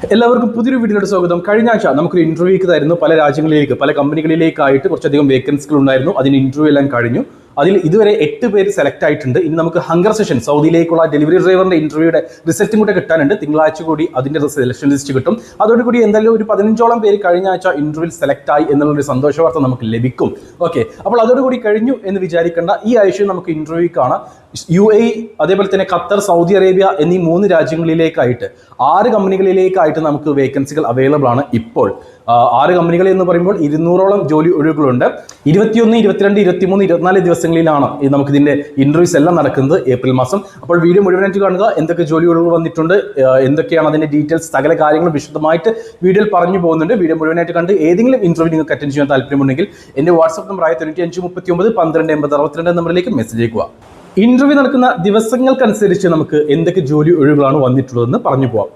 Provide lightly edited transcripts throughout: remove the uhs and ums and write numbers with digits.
എല്ലാവർക്കും പുതിയൊരു വീഡിയോയുടെ സ്വാഗതം. കഴിഞ്ഞ ആഴ്ച നമുക്കൊരു ഇന്റർവ്യൂക്ക് തരുന്നു പല രാജ്യങ്ങളിലേക്ക്, പല കമ്പനികളിലേക്കായിട്ട് കുറച്ചധികം വേക്കൻസികൾ ഉണ്ടായിരുന്നു. അതിന് ഇന്റർവ്യൂ എല്ലാം കഴിഞ്ഞു. അതിൽ ഇതുവരെ 8 പേര് സെലക്ട് ആയിട്ടുണ്ട്. ഇനി നമുക്ക് ഹങ്കർ സെഷൻ സൗദിയിലേക്കുള്ള ഡെലിവറി ഡ്രൈവറിന്റെ ഇന്റർവ്യൂയുടെ റിസൾട്ടും കൂടെ കിട്ടാനുണ്ട്. തിങ്കളാഴ്ച കൂടി അതിന്റെ സെലക്ഷൻ ലിസ്റ്റ് കിട്ടും. അതോടുകൂടി എന്തായാലും ഒരു 15ഓളം പേര് കഴിഞ്ഞ ആഴ്ച ഇന്റർവ്യൂവിൽ സെലക്ട് ആയി എന്നുള്ളൊരു സന്തോഷ വാർത്ത നമുക്ക് ലഭിക്കും. ഓക്കെ, അപ്പോൾ അതോടുകൂടി കഴിഞ്ഞു എന്ന് വിചാരിക്കേണ്ട. ഈ ആഴ്ച നമുക്ക് ഇന്റർവ്യൂക്കാണ് UAE, അതേപോലെ തന്നെ ഖത്തർ, സൗദി അറേബ്യ എന്നീ 3 രാജ്യങ്ങളിലേക്കായിട്ട് 6 കമ്പനികളിലേക്കായിട്ട് നമുക്ക് വേക്കൻസികൾ അവൈലബിൾ ആണ് ഇപ്പോൾ. 6 കമ്പനികൾ എന്ന് പറയുമ്പോൾ 200ഓളം ജോലി ഒഴിവുകളുണ്ട്. 21, 22, 23, 24 ദിവസങ്ങളിലാണ് നമുക്ക് ഇതിന്റെ ഇന്റർവ്യൂസ് എല്ലാം നടക്കുന്നത്, ഏപ്രിൽ മാസം. അപ്പോൾ വീഡിയോ മുഴുവനായിട്ട് കാണുക. എന്തൊക്കെ ജോലി ഒഴിവുകൾ വന്നിട്ടുണ്ട്, എന്തൊക്കെയാണ് അതിന്റെ ഡീറ്റെയിൽസ്, സകല കാര്യങ്ങളും വിശദമായിട്ട് വീഡിയോയിൽ പറഞ്ഞു പോകുന്നുണ്ട്. വീഡിയോ മുഴുവനായിട്ട് കണ്ട് ഏതെങ്കിലും ഇന്റർവ്യൂ നിങ്ങൾക്ക് അറ്റൻഡ് ചെയ്യാൻ താല്പര്യമുണ്ടെങ്കിൽ എന്റെ വാട്സ്ആപ്പ് നമ്പറായ 9539 12 80 62 നമ്പറിലേക്ക് മെസ്സേജ് അയക്കുക. ഇന്റർവ്യൂ നടക്കുന്ന ദിവസങ്ങൾക്കനുസരിച്ച് നമുക്ക് എന്തൊക്കെ ജോലി ഒഴിവുകളാണ് വന്നിട്ടുള്ളതെന്ന് പറഞ്ഞു പോവാം.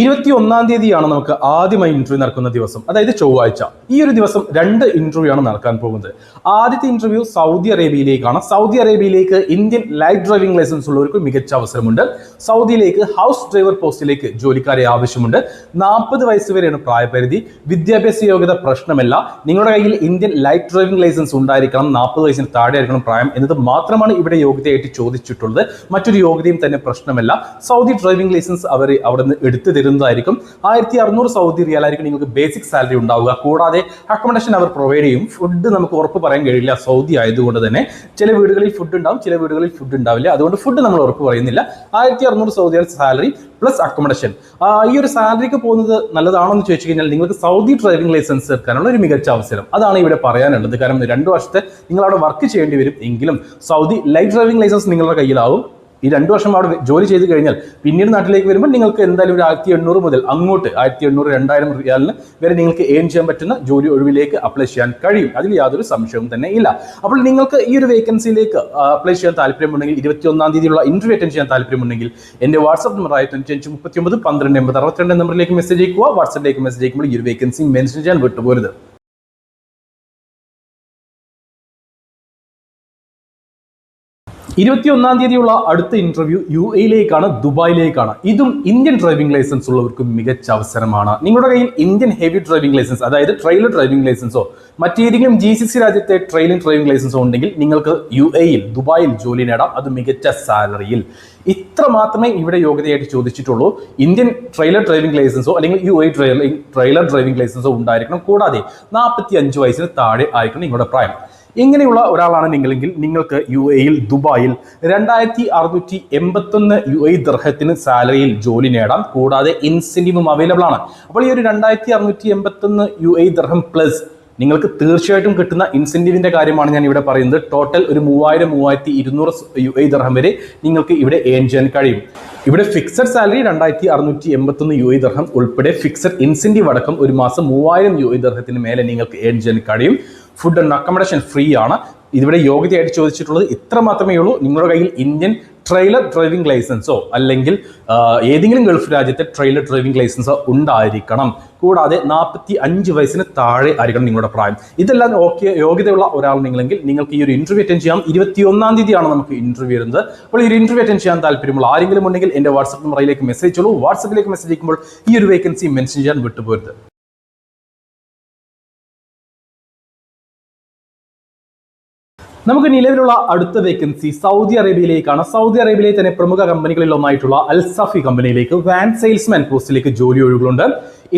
21-ാം തീയതിയാണ് നമുക്ക് ആദ്യമായി ഇന്റർവ്യൂ നടക്കുന്ന ദിവസം, അതായത് ചൊവ്വാഴ്ച. ഈ ഒരു ദിവസം 2 ഇന്റർവ്യൂ ആണ് നടക്കാൻ പോകുന്നത്. ആദ്യത്തെ ഇന്റർവ്യൂ സൗദി അറേബ്യയിലേക്കാണ്. സൗദി അറേബ്യയിലേക്ക് ഇന്ത്യൻ ലൈറ്റ് ഡ്രൈവിംഗ് ലൈസൻസ് ഉള്ളവർക്ക് മികച്ച അവസരമുണ്ട്. സൗദിയിലേക്ക് ഹൗസ് ഡ്രൈവർ പോസ്റ്റിലേക്ക് ജോലിക്കാരെ ആവശ്യമുണ്ട്. 40 വയസ്സ് വരെയാണ് പ്രായപരിധി. വിദ്യാഭ്യാസ യോഗ്യത പ്രശ്നമല്ല. നിങ്ങളുടെ കയ്യിൽ ഇന്ത്യൻ ലൈറ്റ് ഡ്രൈവിംഗ് ലൈസൻസ് ഉണ്ടായിരിക്കണം. 40 വയസ്സിന് താഴെ ആയിരിക്കണം പ്രായം എന്നത് മാത്രമാണ് ഇവിടെ യോഗ്യതയായിട്ട് ചോദിച്ചിട്ടുള്ളത്. മറ്റൊരു യോഗ്യതയും തന്നെ പ്രശ്നമല്ല. സൗദി ഡ്രൈവിംഗ് ലൈസൻസ് അവർ അവിടെ നിന്ന് എടുത്തു തരുന്നതായിരിക്കും. 1600 സൗദി റിയാലായിരിക്കും നിങ്ങൾക്ക് ബേസിക് സാലറി ഉണ്ടാവുക. കൂടാതെ അക്കോമഡേഷൻ അവർ പ്രൊവൈഡ് ചെയ്യും. ഫുഡ് നമുക്ക് ഉറപ്പ് പറയാൻ കഴിയില്ല, സൗദി ആയതുകൊണ്ട് തന്നെ. ചില വീടുകളിൽ ഫുഡ് ഉണ്ടാവും, ചില വീടുകളിൽ ഫുഡ് ഉണ്ടാവില്ല. അതുകൊണ്ട് ഫുഡ് നമ്മൾ ഉറപ്പ് പറയുന്നില്ല. 1600 സൗദി സാലറി പ്ലസ് അക്കോമഡേഷൻ. ഈ ഒരു സാലറിക്ക് പോകുന്നത് നല്ലതാണോ എന്ന് ചോദിച്ചു കഴിഞ്ഞാൽ നിങ്ങൾക്ക് സൗദി ഡ്രൈവിംഗ് ലൈസൻസ് എടുക്കാനുള്ള ഒരു മികച്ച അവസരം, അതാണ് ഇവിടെ പറയാനുള്ളത്. കാരണം 2 വർഷത്തെ നിങ്ങൾ അവിടെ വർക്ക് ചെയ്യേണ്ടി വരും. എങ്കിലും സൗദി ലൈറ്റ് ഡ്രൈവിംഗ് ലൈസൻസ് നിങ്ങളുടെ കയ്യിലാവും. ഈ 2 വർഷം അവിടെ ജോലി ചെയ്ത് കഴിഞ്ഞാൽ പിന്നീട് നാട്ടിലേക്ക് വരുമ്പോൾ നിങ്ങൾക്ക് എന്തായാലും ഒരു 1800 മുതൽ അങ്ങോട്ട് 1800, 2000 റിയാലിന് വരെ നിങ്ങൾക്ക് ഏൺ ചെയ്യാൻ പറ്റുന്ന ജോലി ഒഴിവിലേക്ക് അപ്ലൈ ചെയ്യാൻ കഴിയും. അതിൽ യാതൊരു സംശയവും തന്നെ ഇല്ല. അപ്പോൾ നിങ്ങൾക്ക് ഈ ഒരു വേക്കൻസിയിലേക്ക് അപ്ലൈ ചെയ്യാൻ താല്പര്യമുണ്ടെങ്കിൽ, 21-ാം തീയതിയുള്ള ഇന്റർവ്യൂ അറ്റൻഡ് ചെയ്യാൻ താല്പര്യമുണ്ടെങ്കിൽ എന്റെ വാട്സ്ആപ്പ് നമ്പറായ 9539 12 80 62 നമ്പറിലേക്ക് മെസ്സേജ് അയക്കുക. വാട്സ്ആപ്പിലേക്ക് മെസ്സേജ് അയക്കുമ്പോൾ ഈ ഒരു വേക്കൻസി മെൻഷൻ ചെയ്യാൻ വിട്ടുപോരുത്. 21-ാം തീയതിയുള്ള അടുത്ത ഇന്റർവ്യൂ UAE-യിലേക്കാണ്, ദുബായിലേക്കാണ്. ഇതും ഇന്ത്യൻ ഡ്രൈവിംഗ് ലൈസൻസ് ഉള്ളവർക്ക് മികച്ച അവസരമാണ്. നിങ്ങളുടെ കയ്യിൽ ഇന്ത്യൻ ഹെവി ഡ്രൈവിംഗ് ലൈസൻസ്, അതായത് ട്രെയിലർ ഡ്രൈവിംഗ് ലൈസൻസോ മറ്റേതെങ്കിലും GCC രാജ്യത്തെ ട്രെയിലിംഗ് ഡ്രൈവിംഗ് ലൈസൻസോ ഉണ്ടെങ്കിൽ നിങ്ങൾക്ക് UAE-യിൽ, ദുബായിൽ ജോലി നേടാം, അത് മികച്ച സാലറിയിൽ. ഇത്ര മാത്രമേ ഇവിടെ യോഗ്യതയായിട്ട് ചോദിച്ചിട്ടുള്ളൂ. ഇന്ത്യൻ ട്രെയിലർ ഡ്രൈവിംഗ് ലൈസൻസോ അല്ലെങ്കിൽ UAE ട്രെയിലർ ഡ്രൈവിംഗ് ലൈസൻസോ ഉണ്ടായിരിക്കണം. കൂടാതെ 45 വയസ്സിന് താഴെ ആയിരിക്കണം നിങ്ങളുടെ പ്രായം. ഇങ്ങനെയുള്ള ഒരാളാണ് നിങ്ങളെങ്കിൽ നിങ്ങൾക്ക് UAE-യിൽ, ദുബായിൽ 2681 UAE ദിർഹത്തിന് സാലറിയിൽ ജോലി നേടാം. കൂടാതെ ഇൻസെന്റീവും അവൈലബിൾ ആണ്. അപ്പോൾ ഈ ഒരു 2681 UAE ദിർഹം പ്ലസ് നിങ്ങൾക്ക് തീർച്ചയായിട്ടും കിട്ടുന്ന ഇൻസെന്റീവിന്റെ കാര്യമാണ് ഞാൻ ഇവിടെ പറയുന്നത്. ടോട്ടൽ ഒരു 3000-3200 UAE ദിർഹം വരെ നിങ്ങൾക്ക് ഇവിടെ ഏൺ ചെയ്യാൻ കഴിയും. ഇവിടെ ഫിക്സഡ് സാലറി 2681 UAE ദിർഹം ഉൾപ്പെടെ ഫിക്സഡ് ഇൻസെന്റീവ് അടക്കം ഒരു മാസം 3000 UAE ദിർഹത്തിന് മേലെ നിങ്ങൾക്ക് ഏൺ ചെയ്യാൻ കഴിയും. ഫുഡ് ആൻഡ് അക്കോമഡേഷൻ ഫ്രീ ആണ്. ഇതിവിടെ യോഗ്യതയായിട്ട് ചോദിച്ചിട്ടുള്ളത് ഇത്ര മാത്രമേ ഉള്ളൂ. നിങ്ങളുടെ കയ്യിൽ ഇന്ത്യൻ ട്രെയിലർ ഡ്രൈവിംഗ് ലൈസൻസോ അല്ലെങ്കിൽ ഏതെങ്കിലും ഗൾഫ് രാജ്യത്തെ ട്രെയിലർ ഡ്രൈവിംഗ് ലൈസൻസോ ഉണ്ടായിരിക്കണം. കൂടാതെ 45 വയസ്സിന് താഴെ ആയിരിക്കണം നിങ്ങളുടെ പ്രായം. ഇതെല്ലാം യോഗ്യതയുള്ള ഒരാൾ നിങ്ങളെങ്കിൽ നിങ്ങൾക്ക് ഈ ഒരു ഇന്റർവ്യൂ അറ്റൻഡ് ചെയ്യാം. 21-ാം തീയതിയാണ് നമുക്ക് ഇന്റർവ്യൂ വരുന്നത്. അപ്പോൾ ഈ ഒരു ഇന്റർവ്യൂ അറ്റൻഡ് ചെയ്യാൻ താല്പര്യമുള്ള ആരെങ്കിലും ഉണ്ടെങ്കിൽ എന്റെ വാട്സ്ആപ്പ് നമ്പറിലേക്ക് മെസ്സേജ് ചെയ്യൂ. വാട്സ്ആപ്പിലേക്ക് മെസ്സേജ് അയക്കുമ്പോൾ ഈ ഒരു വേക്കൻസി മെൻഷൻ ചെയ്യാൻ വിട്ടുപോരുത്. നമുക്ക് നിലവിലുള്ള അടുത്ത വേക്കൻസി സൗദി അറേബ്യയിലേക്കാണ്. സൗദി അറേബ്യയിലെ തന്നെ പ്രമുഖ കമ്പനികളിൽ ഒന്നായിട്ടുള്ള അൽസഫി കമ്പനിയിലേക്ക് വാൻ സെയിൽസ്മാൻ പോസ്റ്റിലേക്ക് ജോലി ഒഴിവുകളുണ്ട്.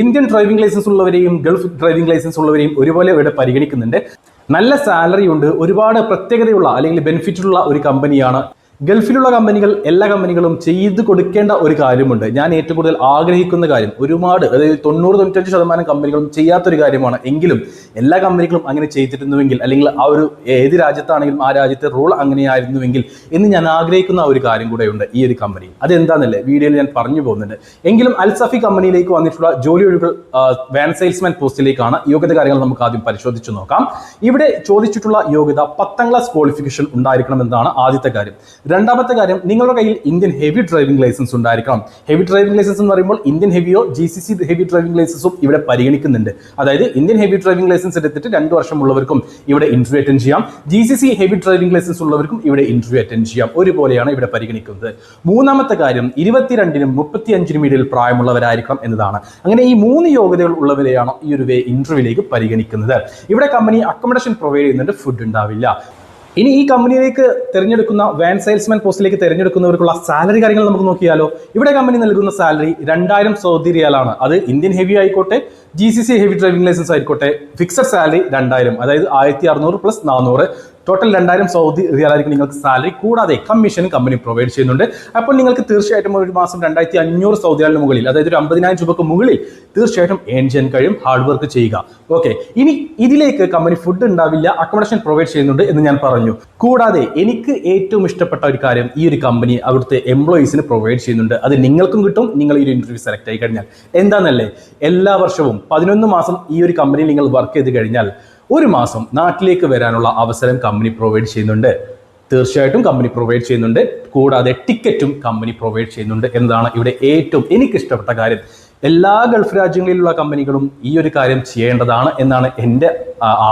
ഇന്ത്യൻ ഡ്രൈവിംഗ് ലൈസൻസ് ഉള്ളവരെയും ഗൾഫ് ഡ്രൈവിംഗ് ലൈസൻസ് ഉള്ളവരെയും ഒരുപോലെ ഇവിടെ പരിഗണിക്കുന്നുണ്ട്. നല്ല സാലറി ഉണ്ട്. ഒരുപാട് പ്രത്യേകതയുള്ള അല്ലെങ്കിൽ ബെനിഫിറ്റുള്ള ഒരു കമ്പനിയാണ്. ഗൾഫിലുള്ള കമ്പനികൾ, എല്ലാ കമ്പനികളും ചെയ്തു കൊടുക്കേണ്ട ഒരു കാര്യമുണ്ട്. ഞാൻ ഏറ്റവും കൂടുതൽ ആഗ്രഹിക്കുന്ന കാര്യം, ഒരുപാട്, അതായത് 90-95% കമ്പനികളും ചെയ്യാത്തൊരു കാര്യമാണ്. എങ്കിലും എല്ലാ കമ്പനികളും അങ്ങനെ ചെയ്തിരുന്നുവെങ്കിൽ, അല്ലെങ്കിൽ ആ ഒരു ഏത് രാജ്യത്താണെങ്കിലും ആ രാജ്യത്തെ റൂൾ അങ്ങനെയായിരുന്നുവെങ്കിൽ എന്ന് ഞാൻ ആഗ്രഹിക്കുന്ന ഒരു കാര്യം കൂടെയുണ്ട് ഈ ഒരു കമ്പനി. അതെന്താണെന്നല്ലേ വീഡിയോയിൽ ഞാൻ പറഞ്ഞു പോകുന്നുണ്ട്. എങ്കിലും അൽസഫി കമ്പനിയിലേക്ക് വന്നിട്ടുള്ള ജോലി ഒഴിവുകൾ വാൻ സെയിൽസ്മാൻ പോസ്റ്റിലേക്കാണ്. യോഗ്യത കാര്യങ്ങൾ നമുക്ക് ആദ്യം പരിശോധിച്ചു നോക്കാം. ഇവിടെ ചോദിച്ചിട്ടുള്ള യോഗ്യത 10ാം ക്ലാസ് ക്വാളിഫിക്കേഷൻ ഉണ്ടായിരിക്കണം എന്നതാണ് ആദ്യത്തെ കാര്യം. രണ്ടാമത്തെ കാര്യം, നിങ്ങളുടെ കയ്യിൽ ഇന്ത്യൻ ഹെവി ഡ്രൈവിംഗ് ലൈസൻസ് ഉണ്ടായിരിക്കണം. ഹെവി ഡ്രൈവിംഗ് ലൈസൻസ് എന്ന് പറയുമ്പോൾ ഇന്ത്യൻ ഹെവിയോ GCC ഹെവി ഡ്രൈവിംഗ് ലൈസൻസും ഇവിടെ പരിഗണിക്കുന്നുണ്ട്. അതായത് ഇന്ത്യൻ ഹെവി ഡ്രൈവിംഗ് ലൈസൻസ് എടുത്തിട്ട് 2 വർഷമുള്ളവർക്കും ഇവിടെ ഇന്റർവ്യൂ അറ്റൻഡ് ചെയ്യാം. GCC ഹെവി ഡ്രൈവിംഗ് ലൈസൻസ് ഉള്ളവർക്കും ഇവിടെ ഇന്റർവ്യൂ അറ്റൻഡ് ചെയ്യാം. ഒരുപോലെയാണ് ഇവിടെ പരിഗണിക്കുന്നത്. മൂന്നാമത്തെ കാര്യം, 22-നും 35-നും ഇടയിൽ പ്രായമുള്ളവരായിരിക്കണം എന്നതാണ്. അങ്ങനെ ഈ 3 യോഗ്യതകൾ ഉള്ളവരെയാണ് ഈ ഒരു ഇന്റർവ്യൂവിലേക്ക് പരിഗണിക്കുന്നത്. ഇവിടെ കമ്പനി അക്കോമഡേഷൻ പ്രൊവൈഡ് ചെയ്യുന്നുണ്ട്, ഫുഡ് ഉണ്ടാവില്ല. ഇനി ഈ കമ്പനിയിലേക്ക് തിരഞ്ഞെടുക്കുന്ന വാൻ സെയിൽസ്മാൻ പോസ്റ്റിലേക്ക് തിരഞ്ഞെടുക്കുന്നവർക്കുള്ള സാലറി കാര്യങ്ങൾ നമുക്ക് നോക്കിയാലോ. ഇവിടെ കമ്പനി നൽകുന്ന സാലറി 2000 സൗദി റിയാലാണ്. അത് ഇന്ത്യൻ ഹെവി ആയിക്കോട്ടെ GCC ഹെവി ഡ്രൈവിംഗ് ലൈസൻസ് ആയിക്കോട്ടെ, ഫിക്സഡ് സാലറി 2000, അതായത് 1600 + 400, ടോട്ടൽ 2000 സൗദി റിയാൽ ആയിരിക്കും നിങ്ങൾക്ക് സാലറി. കൂടാതെ കമ്മീഷൻ കമ്പനി പ്രൊവൈഡ് ചെയ്യുന്നുണ്ട്. അപ്പോൾ നിങ്ങൾക്ക് തീർച്ചയായിട്ടും ഒരു മാസം 2500 സൗദി റിയാലിന് മുകളിൽ, അതായത് ഒരു 50,000 രൂപയ്ക്ക് മുകളിൽ തീർച്ചയായിട്ടും ഏൺ ചെയ്യാൻ കഴിയും ഹാർഡ് വർക്ക് ചെയ്യുക. ഓക്കെ, ഇനി ഇതിലേക്ക് കമ്പനി ഫുഡ് ഉണ്ടാവില്ല, അക്കോമഡേഷൻ പ്രൊവൈഡ് ചെയ്യുന്നുണ്ട് എന്ന് ഞാൻ പറഞ്ഞു. കൂടാതെ എനിക്ക് ഏറ്റവും ഇഷ്ടപ്പെട്ട ഒരു കാര്യം, ഈ ഒരു കമ്പനി അവിടുത്തെ എംപ്ലോയീസിന് പ്രൊവൈഡ് ചെയ്യുന്നുണ്ട്. അത് നിങ്ങൾക്കും കിട്ടും നിങ്ങൾ ഈ ഒരു ഇന്റർവ്യൂ സെലക്ട് ആയി കഴിഞ്ഞാൽ. എന്താണെന്നല്ലേ, എല്ലാ വർഷവും 11 മാസം ഈ ഒരു കമ്പനിയിൽ നിങ്ങൾ വർക്ക് ചെയ്ത് കഴിഞ്ഞാൽ 1 മാസം നാട്ടിലേക്ക് വരാനുള്ള അവസരം കമ്പനി പ്രൊവൈഡ് ചെയ്യുന്നുണ്ട്. തീർച്ചയായിട്ടും കമ്പനി പ്രൊവൈഡ് ചെയ്യുന്നുണ്ട്. കൂടാതെ ടിക്കറ്റും കമ്പനി പ്രൊവൈഡ് ചെയ്യുന്നുണ്ട് എന്നതാണ് ഇവിടെ ഏറ്റവും എനിക്കിഷ്ടപ്പെട്ട കാര്യം. എല്ലാ ഗൾഫ് രാജ്യങ്ങളിലുള്ള കമ്പനികളും ഈ ഒരു കാര്യം ചെയ്യേണ്ടതാണ് എന്നാണ് എൻ്റെ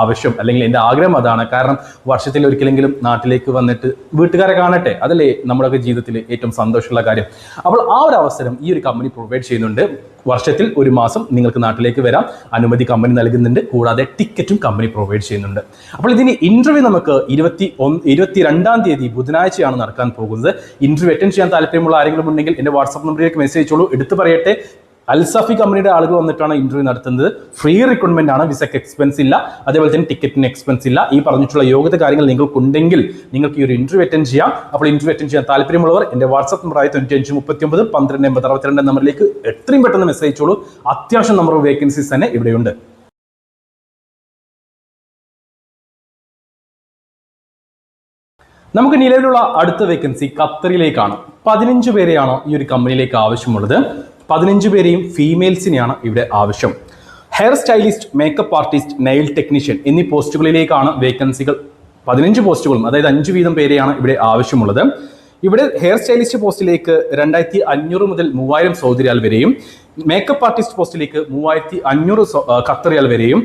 ആവശ്യം, അല്ലെങ്കിൽ എൻ്റെ ആഗ്രഹം അതാണ്. കാരണം വർഷത്തിൽ ഒരിക്കലെങ്കിലും നാട്ടിലേക്ക് വന്നിട്ട് വീട്ടുകാരെ കാണട്ടെ, അതല്ലേ നമ്മുടെയൊക്കെ ജീവിതത്തിൽ ഏറ്റവും സന്തോഷമുള്ള കാര്യം. അപ്പോൾ ആ ഒരു അവസരം ഈ ഒരു കമ്പനി പ്രൊവൈഡ് ചെയ്യുന്നുണ്ട്. വർഷത്തിൽ 1 മാസം നിങ്ങൾക്ക് നാട്ടിലേക്ക് വരാം, അനുമതി കമ്പനി നൽകുന്നുണ്ട്. കൂടാതെ ടിക്കറ്റും കമ്പനി പ്രൊവൈഡ് ചെയ്യുന്നുണ്ട്. അപ്പോൾ ഇതിന് ഇന്റർവ്യൂ നമുക്ക് 22-ാം തീയതി ബുധനാഴ്ചയാണ് നടക്കാൻ പോകുന്നത്. ഇന്റർവ്യൂ അറ്റൻഡ് ചെയ്യാൻ താല്പര്യമുള്ള ആരെങ്കിലും ഉണ്ടെങ്കിൽ എൻ്റെ വാട്സാപ്പ് നമ്പറിലേക്ക് മെസ്സേജ് അയച്ചോളൂ. എടുത്തു പറയട്ടെ, അൽസഫി കമ്പനിയുടെ ആളുകൾ വന്നിട്ടാണ് ഇന്റർവ്യൂ നടത്തുന്നത്. ഫ്രീ റിക്രൂട്ട്മെന്റ് ആണ്, വിസക്ക് എക്സ്പെൻസ് ഇല്ല, അതേപോലെ തന്നെ ടിക്കറ്റിന് എക്സ്പെൻസ് ഇല്ല. ഈ പറഞ്ഞിട്ടുള്ള യോഗ്യത കാര്യങ്ങൾ നിങ്ങൾക്കുണ്ടെങ്കിൽ നിങ്ങൾക്ക് ഈ ഒരു ഇന്റർവ്യൂ അറ്റൻഡ് ചെയ്യാം. അപ്പോൾ ഇന്റർവ്യൂ അറ്റൻഡ് ചെയ്യാൻ താല്പര്യമുള്ളവർ എൻ്റെ വാട്സ്ആപ്പ് നമ്പറായ 9539 12 80 62 നമ്പറിലേക്ക് എത്രയും പെട്ടെന്ന് മെസ്സേജ് അയച്ചോളൂ. അത്യാവശ്യം നമ്പർ ഓഫ് വേക്കൻസീസ് തന്നെ ഇവിടെയുണ്ട്. നമുക്ക് നിലവിലുള്ള അടുത്ത വേക്കൻസി ഖത്തറിലേക്കാണ്. 15 പേരെയാണ് ഈ ഒരു കമ്പനിയിലേക്ക് ആവശ്യമുള്ളത്. 15 പേരെയും ഫീമെയിൽസിനെയാണ് ഇവിടെ ആവശ്യം. Hair stylist, makeup artist, nail technician എന്നീ പോസ്റ്റുകളിലേക്കാണ് വേക്കൻസികൾ. 15 പോസ്റ്റുകളും, അതായത് 5 വീതം പേരെയാണ് ഇവിടെ ആവശ്യമുള്ളത്. ഇവിടെ ഹെയർ സ്റ്റൈലിസ്റ്റ് പോസ്റ്റിലേക്ക് 2500 മുതൽ 3000 സൗദി റിയാൽ വരെയും, മേക്കപ്പ് ആർട്ടിസ്റ്റ് പോസ്റ്റിലേക്ക് 3500 ഖത്തർ റിയാൽ വരെയും,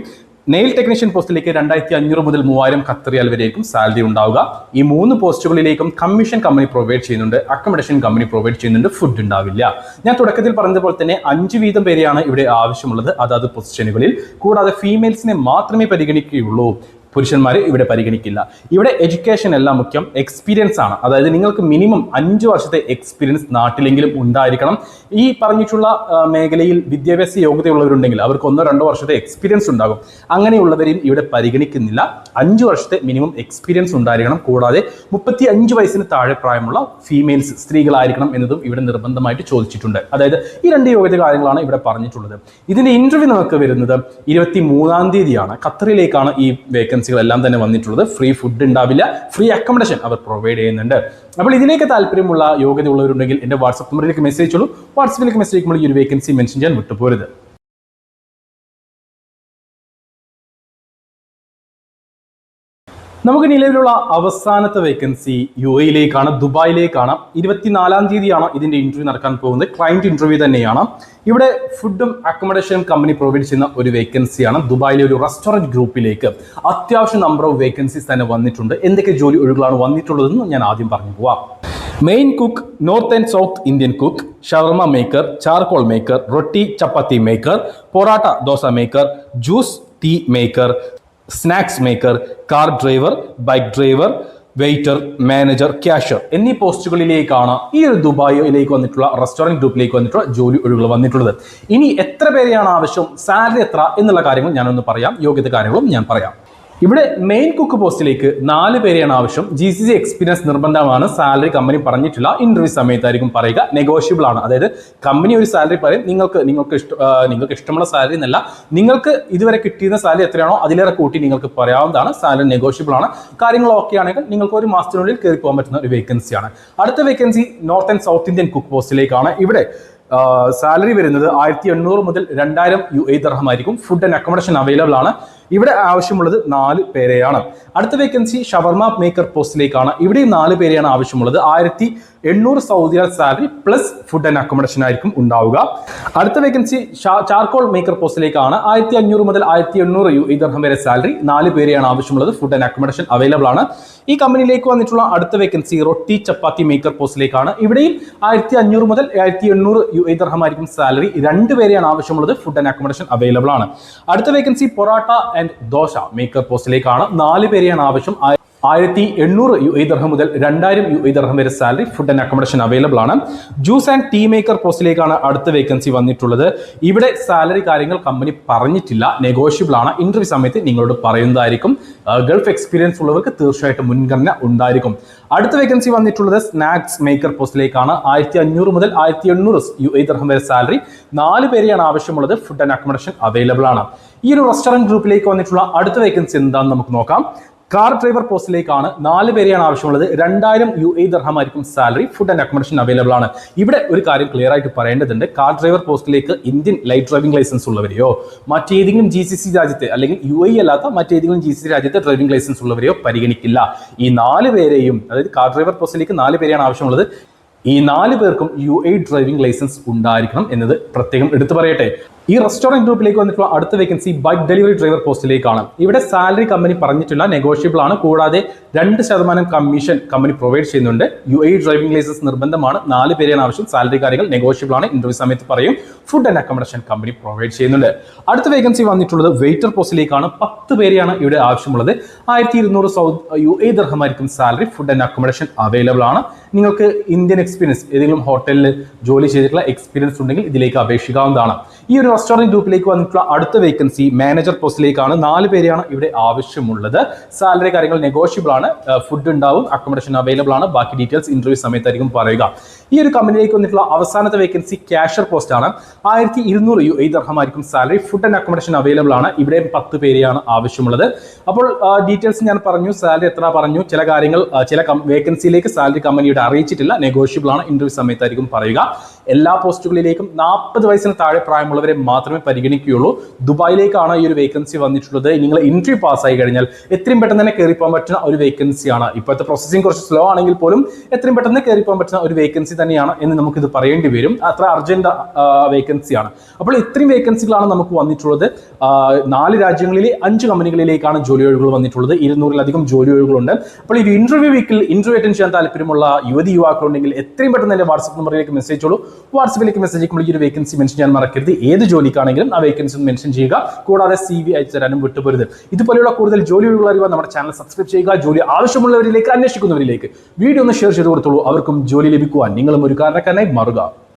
നെയിൽ ടെക്നീഷ്യൻ പോസ്റ്റിലേക്ക് 2500 മുതൽ 3000 ഖത്തർ റിയാൽ വരെയും സാലറി ഉണ്ടാവുക. ഈ 3 പോസ്റ്റുകളിലേക്കും കമ്മീഷൻ കമ്പനി പ്രൊവൈഡ് ചെയ്യുന്നുണ്ട്, അക്കോമഡേഷൻ കമ്പനി പ്രൊവൈഡ് ചെയ്യുന്നുണ്ട്, ഫുഡ് ഉണ്ടാവില്ല. ഞാൻ തുടക്കത്തിൽ പറഞ്ഞതുപോലെ തന്നെ 5 വീതം പേരെയാണ് ഇവിടെ ആവശ്യമുള്ളത് അതാത് പൊസിഷനുകളിൽ. കൂടാതെ ഫീമെയിൽസിനെ മാത്രമേ പരിഗണിക്കുകയുള്ളൂ, പുരുഷന്മാരെ ഇവിടെ പരിഗണിക്കില്ല. ഇവിടെ എഡ്യൂക്കേഷൻ എല്ലാം മുഖ്യം, എക്സ്പീരിയൻസ് ആണ്. അതായത് നിങ്ങൾക്ക് മിനിമം 5 വർഷത്തെ എക്സ്പീരിയൻസ് നാട്ടിലെങ്കിലും ഉണ്ടായിരിക്കണം. ഈ പറഞ്ഞിട്ടുള്ള മേഖലയിൽ വിദ്യാഭ്യാസ യോഗ്യതയുള്ളവരുണ്ടെങ്കിൽ അവർക്ക് 1-2 വർഷത്തെ എക്സ്പീരിയൻസ് ഉണ്ടാകും. അങ്ങനെയുള്ളവരെയും ഇവിടെ പരിഗണിക്കുന്നില്ല. 5 വർഷത്തെ മിനിമം എക്സ്പീരിയൻസ് ഉണ്ടായിരിക്കണം. കൂടാതെ 35 വയസ്സിന് താഴെ പ്രായമുള്ള ഫീമെയിൽസ്, സ്ത്രീകളായിരിക്കണം എന്നതും ഇവിടെ നിർബന്ധമായിട്ട് ചോദിച്ചിട്ടുണ്ട്. അതായത് ഈ 2 യോഗ്യത കാര്യങ്ങളാണ് ഇവിടെ പറഞ്ഞിട്ടുള്ളത്. ഇതിന്റെ ഇന്റർവ്യൂ നമുക്ക് വരുന്നത് 23-ാം തീയതിയാണ്. ഖത്തറിലേക്കാണ് ഈ വേക്കൻസികളെല്ലാം തന്നെ വന്നിട്ടുള്ളത്. ഫ്രീ ഫുഡ് ഉണ്ടാവില്ല, ഫ്രീ അക്കോമഡേഷൻ അവർ പ്രൊവൈഡ് ചെയ്യുന്നുണ്ട്. അപ്പോൾ ഇതിലേക്ക് താല്പര്യമുള്ള യോഗ്യത ഉള്ളവരുണ്ടെങ്കിൽ എൻ്റെ വാട്സ്ആപ്പ് നമ്പറിലേക്ക് മെസ്സേജ് അയച്ചോളൂ. വാട്സ്ആപ്പിലേക്ക് മെസ്സേജ് അയക്കുമ്പോൾ ഈ ഒരു വേക്കൻസി മെൻഷൻ ചെയ്യാൻ വിട്ടുപോരുത്. നമുക്ക് നിലവിലുള്ള അവസാനത്തെ വേക്കൻസി UAE-യിലേക്കാണ്, ദുബായിലേക്കാണ്. 24-ാം തീയതിയാണ് ഇതിന്റെ ഇന്റർവ്യൂ നടക്കാൻ പോകുന്നത്. ക്ലയന്റ് ഇന്റർവ്യൂ തന്നെയാണ്. ഇവിടെ ഫുഡും അക്കോമഡേഷനും കമ്പനി പ്രൊവൈഡ് ചെയ്യുന്ന ഒരു വേക്കൻസിയാണ്. ദുബായിലെ ഒരു റെസ്റ്റോറന്റ് ഗ്രൂപ്പിലേക്ക് അത്യാവശ്യം നമ്പർ ഓഫ് വേക്കൻസീസ് തന്നെ വന്നിട്ടുണ്ട്. എന്തൊക്കെ ജോലി ഒഴിവുകളാണ് വന്നിട്ടുള്ളതെന്ന് ഞാൻ ആദ്യം പറഞ്ഞു പോവാം. Main cook, north and south Indian cook, shawarma maker, charcoal maker, roti chapati maker, porotta dosa maker, juice tea maker, snacks maker, car driver, bike driver, waiter, manager, cashier എന്നീ പോസ്റ്റുകളിലേക്കാണ് ഈ ഒരു ദുബായിലേക്ക് വന്നിട്ടുള്ള റെസ്റ്റോറൻറ്റ് ഗ്രൂപ്പിലേക്ക് വന്നിട്ടുള്ള ജോലി ഒഴിവുകൾ വന്നിട്ടുള്ളത്. ഇനി എത്ര പേരെയാണ് ആവശ്യം, സാലറി എത്ര എന്നുള്ള കാര്യങ്ങൾ ഞാനൊന്ന് പറയാം, യോഗ്യത കാര്യങ്ങളും ഞാൻ പറയാം. ഇവിടെ മെയിൻ കുക്ക് പോസ്റ്റിലേക്ക് 4 പേരെയാണ് ആവശ്യം. GCC എക്സ്പീരിയൻസ് നിർബന്ധമാണ്. സാലറി കമ്പനി പറഞ്ഞിട്ടില്ല, ഇന്റർവ്യൂ സമയത്തായിരിക്കും പറയുക. നെഗോഷ്യബിൾ ആണ്. അതായത് കമ്പനി ഒരു സാലറി പറയും, നിങ്ങൾക്ക് ഇഷ്ടമുള്ള സാലറി എന്നല്ല, നിങ്ങൾക്ക് ഇതുവരെ കിട്ടിയിരുന്ന സാലറി എത്രയാണോ അതിലേറെ കൂട്ടി നിങ്ങൾക്ക് പറയാവുന്നതാണ്. സാലറി നെഗോഷ്യബിൾ ആണ്. കാര്യങ്ങൾ ഓക്കെ ആണെങ്കിൽ നിങ്ങൾക്ക് 1 മാസത്തിനുള്ളിൽ കയറി പോകാൻ പറ്റുന്ന ഒരു വേക്കൻസിയാണ്. അടുത്ത vacancy north and south Indian cook പോസ്റ്റിലേക്കാണ്. ഇവിടെ സാലറി വരുന്നത് 1800 മുതൽ 2000 UAE ദിർഹം ആയിരിക്കും. ഫുഡ് ആൻഡ് അക്കോമഡേഷൻ അവൈലബിൾ ആണ്. ഇവിടെ ആവശ്യമുള്ളത് 4 പേരെയാണ്. അടുത്ത വേക്കൻസി ഷവർമ മേക്കർ പോസ്റ്റിലേക്കാണ്. ഇവിടെയും 4 പേരെയാണ് ആവശ്യമുള്ളത്. 1800 Saudi riyal salary plus food and accommodation ആയിരിക്കും ഉണ്ടാവുക. അടുത്ത വേക്കൻസി ചാർക്കോൾ മേക്കർ പോസ്റ്റിലേക്കാണ്. 1500 മുതൽ 1800 UAE ദിർഹം വരെ സാലറി. 4 പേരെയാണ് ആവശ്യമുള്ളത്. ഫുഡ് ആൻഡ് അക്കോമഡേഷൻ അവൈലബിൾ ആണ്. ഈ കമ്പനിയിലേക്ക് വന്നിട്ടുള്ള അടുത്ത വേക്കൻസി റൊട്ടി ചപ്പാത്തി മേക്കർ പോസ്റ്റിലേക്കാണ്. ഇവിടെയും 1500 മുതൽ 1800 UAE ദിർഹം ആയിരിക്കും സാലറി. 2 പേരെയാണ് ആവശ്യമുള്ളത്. ഫുഡ് ആൻഡ് അക്കോമഡേഷൻ അവൈലബിൾ ആണ്. അടുത്ത vacancy parotta and dosa maker പോസ്റ്റിലേക്കാണ്. 4 പേരെയാണ് ആവശ്യം. 1800 UAE ദിർഹം മുതൽ 2000 UAE ദിർഹം വരെ salary. Food and accommodation available ആണ്. ജ്യൂസ് ആൻഡ് ടീ മേക്കർ പോസ്റ്റിലേക്കാണ് അടുത്ത വേക്കൻസി വന്നിട്ടുള്ളത്. ഇവിടെ സാലറി കാര്യങ്ങൾ കമ്പനി പറഞ്ഞിട്ടില്ല, നെഗോഷ്യബിൾ ആണ്. ഇന്റർവ്യൂ സമയത്ത് നിങ്ങളോട് പറയുന്നതായിരിക്കും. ഗൾഫ് എക്സ്പീരിയൻസ് ഉള്ളവർക്ക് തീർച്ചയായിട്ടും മുൻഗണന ഉണ്ടായിരിക്കും. അടുത്ത വേക്കൻസി വന്നിട്ടുള്ളത് സ്നാക്സ് മേക്കർ പോസ്റ്റിലേക്കാണ്. 1500 മുതൽ 1800 UAE ദിർഹം വരെ സാലറി. 4 പേരെയാണ് ആവശ്യമുള്ളത്. ഫുഡ് ആൻഡ് അക്കോമഡേഷൻ അവൈലബിൾ ആണ്. ഈ ഒരു റെസ്റ്റോറന്റ് ഗ്രൂപ്പിലേക്ക് വന്നിട്ടുള്ള അടുത്ത വേക്കൻസി എന്താണെന്ന് നമുക്ക് നോക്കാം. Car driver പോസ്റ്റിലേക്കാണ്. 4 പേരെയാണ് ആവശ്യമുള്ളത്. 2000 UAE ദിർഹം ആയിരിക്കും salary. Food and accommodation available ആണ്. ഇവിടെ ഒരു കാര്യം ക്ലിയർ ആയിട്ട് പറയേണ്ടതുണ്ട്. കാർ ഡ്രൈവർ പോസ്റ്റിലേക്ക് ഇന്ത്യൻ ലൈറ്റ് ഡ്രൈവിംഗ് ലൈസൻസ് ഉള്ളവരെയോ മറ്റേതെങ്കിലും GCC രാജ്യത്തെ അല്ലെങ്കിൽ UAE അല്ലാത്ത മറ്റേതെങ്കിലും GCC രാജ്യത്തെ ഡ്രൈവിംഗ് ലൈസൻസ് ഉള്ളവരെയോ പരിഗണിക്കില്ല. ഈ 4 പേരെയും, അതായത് കാർ ഡ്രൈവർ പോസ്റ്റിലേക്ക് 4 പേരെയാണ് ആവശ്യമുള്ളത്. ഈ 4 പേർക്കും UAE ഡ്രൈവിംഗ് ലൈസൻസ് ഉണ്ടായിരിക്കണം എന്നത് പ്രത്യേകം എടുത്തു പറയട്ടെ. ഈ റെസ്റ്റോറന്റ് ഗ്രൂപ്പിലേക്ക് വന്നിട്ടുള്ള അടുത്ത വേക്കൻസി ബൈക്ക് ഡെലിവറി ഡ്രൈവർ പോസ്റ്റിലേക്കാണ്. ഇവിടെ സാലറി കമ്പനി പറഞ്ഞിട്ടില്ല, നെഗോഷ്യബിൾ ആണ്. കൂടാതെ 2% കമ്മീഷൻ കമ്പനി പ്രൊവൈഡ് ചെയ്യുന്നുണ്ട്. UAE ഡ്രൈവിംഗ് ലൈസൻസ് നിർബന്ധമാണ്. 4 പേരെയാണ് ആവശ്യം. സാലറി കാര്യങ്ങൾ നെഗോഷ്യബിൾ ആണ്. ഇന്റർവ്യൂ സമയത്ത് പറയും. Food and accommodation company provide ചെയ്യുന്നുണ്ട്. അടുത്ത വേക്കൻസി വന്നിട്ടുള്ളത് വെയിറ്റർ പോസ്റ്റിലേക്കാണ്. 10 പേരെയാണ് ഇവിടെ ആവശ്യമുള്ളത്. 1200 UAE ദിർഹം ആയിരിക്കും salary. Food and accommodation available ആണ്. നിങ്ങൾക്ക് ഇന്ത്യൻ എക്സ്പീരിയൻസ്, ഏതെങ്കിലും ഹോട്ടലിൽ ജോലി ചെയ്തിട്ടുള്ള എക്സ്പീരിയൻസ് ഉണ്ടെങ്കിൽ ഇതിലേക്ക് അപേക്ഷിക്കാവുന്നതാണ്. ഈ ഒരു റെസ്റ്റോറന്റ് ഗ്രൂപ്പിലേക്ക് വന്നിട്ടുള്ള അടുത്ത വേക്കൻസി മാനേജർ പോസ്റ്റിലേക്കാണ്. 4 പേരെയാണ് ഇവിടെ ആവശ്യമുള്ളത്. സാലറി കാര്യങ്ങൾ നെഗോഷ്യബിൾ ആണ്. ഫുഡ് ഉണ്ടാവും, അക്കോമഡേഷൻ അവൈലബിൾ ആണ്. ബാക്കി ഡീറ്റെയിൽസ് ഇന്റർവ്യൂ സമയത്തായിരിക്കും പറയുക. ഈ ഒരു കമ്പനിയിലേക്ക് വന്നിട്ടുള്ള അവസാനത്തെ വേക്കൻസി ക്യാഷ്യർ പോസ്റ്റ് ആണ്. 1200 UAE ദിർഹം ആയിരിക്കും salary. Food and accommodation available ആണ്. ഇവിടെ 10 പേരെയാണ് ആവശ്യമുള്ളത്. അപ്പോൾ ഡീറ്റെയിൽസ് ഞാൻ പറഞ്ഞു, സാലറി എത്ര പറഞ്ഞു, ചില കാര്യങ്ങൾ ചില വേക്കൻസിയിലേക്ക് സാലറി കമ്പനിയുടെ അറിയിച്ചിട്ടില്ല, നെഗോഷ്യബിൾ ആണ്. ഇന്റർവ്യൂ സമയത്തായിരിക്കും പറയുക. എല്ലാ പോസ്റ്റുകളിലേക്കും 40 വയസ്സിന് താഴെ പ്രായമുള്ളവരെ മാത്രമേ പരിഗണിക്കുകയുള്ളൂ. ദുബായിലേക്കാണ് ഈ ഒരു വേക്കൻസി വന്നിട്ടുള്ളത്. നിങ്ങൾ ഇന്റർവ്യൂ പാസ്സായി കഴിഞ്ഞാൽ എത്രയും പെട്ടെന്ന് തന്നെ കയറിപ്പോകാൻ പറ്റുന്ന ഒരു വേക്കൻസിയാണ്. ഇപ്പോഴത്തെ പ്രോസസ്സിംഗ് കുറച്ച് സ്ലോ ആണെങ്കിൽ പോലും എത്രയും പെട്ടെന്ന് കയറിപ്പോകാൻ പറ്റുന്ന ഒരു വേക്കൻസി തന്നെയാണ് എന്ന് നമുക്കിത് പറയേണ്ടി വരും. അത്ര അർജന്റ് വേക്കൻസിയാണ്. അപ്പോൾ ഇത്രയും വേക്കൻസികളാണ് നമുക്ക് വന്നിട്ടുള്ളത്. 4 രാജ്യങ്ങളിലെ 5 കമ്പനികളിലേക്കാണ് ജോലി ഒഴിവുകൾ വന്നിട്ടുള്ളത്. 200-ലധികം ജോലി ഒഴിവുകളുണ്ട്. അപ്പോൾ ഈ ഇന്റർവ്യൂ വീക്കിൽ ഇന്റർവ്യൂ അറ്റൻഡ് ചെയ്യാൻ താല്പര്യമുള്ള യുവാക്കളുണ്ടെങ്കിൽ എത്രയും പെട്ടെന്ന് തന്നെ വാട്സ്ആപ്പ് നമ്പറിലേക്ക് മെസ്സേജ് അയച്ചോളൂ. വാട്സ്ആപ്പിലേക്ക് മെസ്സേജ് അയക്കുമ്പോൾ ഈ ഒരു വേക്കൻസി മെൻഷൻ ചെയ്യാൻ മറക്കരുത്. ഏത് ജോലിക്കാണെങ്കിലും ആ വേക്കൻസി മെൻഷൻ ചെയ്യുക. കൂടാതെ CV അയച്ചു തരാനും വിട്ടുപോരുത്. ഇതുപോലെയുള്ള കൂടുതൽ ജോലി ഒഴിവുകൾ അറിയാൻ നമ്മുടെ ചാനൽ സബ്സ്ക്രൈബ് ചെയ്യുക. ജോലി ആവശ്യമുള്ളവരിലേക്ക്, അന്വേഷിക്കുന്നവരിലേക്ക് വീഡിയോ ഒന്ന് ഷെയർ ചെയ്ത് കൊടുത്തോളൂ. അവർക്കും ജോലി ലഭിക്കുവാൻ നിങ്ങളും ഒരു കാരണക്കാരനായി മാറുക.